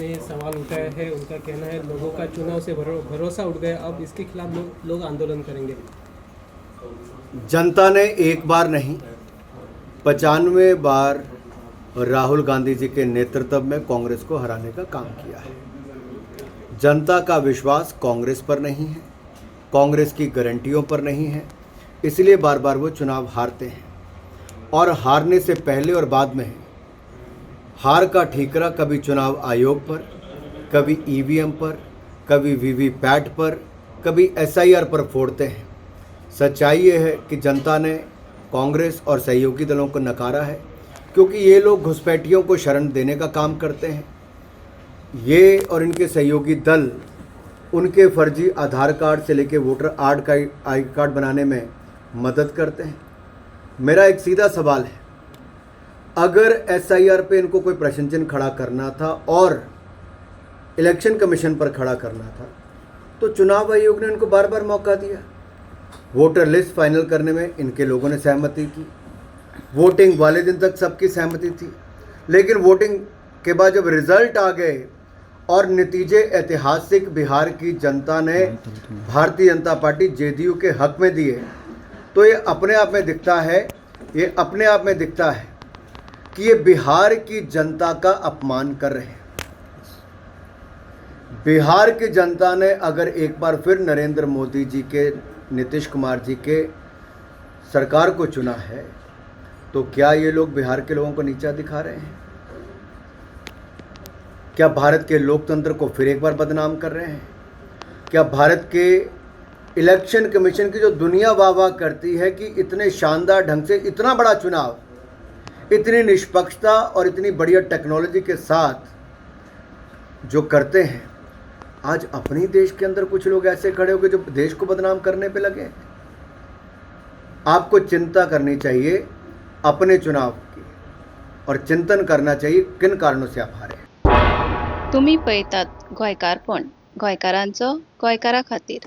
ने ये सवाल उठाया है। उनका कहना है लोगों का चुनाव से भरोसा उठ गया, अब इसके खिलाफ लोग आंदोलन करेंगे। जनता ने एक बार नहीं 95 बार राहुल गांधी जी के नेतृत्व में कांग्रेस को हराने का काम किया है। जनता का विश्वास कांग्रेस पर नहीं है, कांग्रेस की गारंटियों पर नहीं है, इसलिए बार बार वो चुनाव हारते हैं। और हारने से पहले और बाद में हार का ठीकरा कभी चुनाव आयोग पर, कभी ईवीएम पर, कभी वीवीपैट पर, कभी एसआईआर पर फोड़ते हैं। सच्चाई ये है कि जनता ने कांग्रेस और सहयोगी दलों को नकारा है, क्योंकि ये लोग घुसपैठियों को शरण देने का काम करते हैं। ये और इनके सहयोगी दल उनके फर्जी आधार कार्ड से लेकर वोटर आई कार्ड बनाने में मदद करते हैं। मेरा एक सीधा सवाल है, अगर एसआईआर पे इनको कोई प्रश्न चिन्ह खड़ा करना था और इलेक्शन कमीशन पर खड़ा करना था, तो चुनाव आयोग ने इनको बार बार मौका दिया। वोटर लिस्ट फाइनल करने में इनके लोगों ने सहमति की, वोटिंग वाले दिन तक सबकी सहमति थी, लेकिन वोटिंग के बाद जब रिजल्ट आ गए और नतीजे ऐतिहासिक बिहार की जनता ने भारतीय जनता पार्टी जेडीयू के हक में दिए, तो ये अपने आप में दिखता है कि ये बिहार की जनता का अपमान कर रहे हैं। बिहार की जनता ने अगर एक बार फिर नरेंद्र मोदी जी के, नीतीश कुमार जी के सरकार को चुना है, तो क्या ये लोग बिहार के लोगों को नीचा दिखा रहे हैं? क्या भारत के लोकतंत्र को फिर एक बार बदनाम कर रहे हैं? क्या भारत के इलेक्शन कमीशन की जो दुनिया वाह वाह करती है कि इतने शानदार ढंग से इतना बड़ा चुनाव, इतनी निष्पक्षता और इतनी बढ़िया टेक्नोलॉजी के साथ जो करते हैं, आज अपने देश के अंदर कुछ लोग ऐसे खड़े हो गए जो देश को बदनाम करने पे लगे हैं। आपको चिंता करनी चाहिए अपने चुनाव की और चिंतन करना चाहिए किन कारणों से आप हारे। तुम्ही पळतात गोंयकारपण, गोंयकारांचो गोंयकारा खातीर।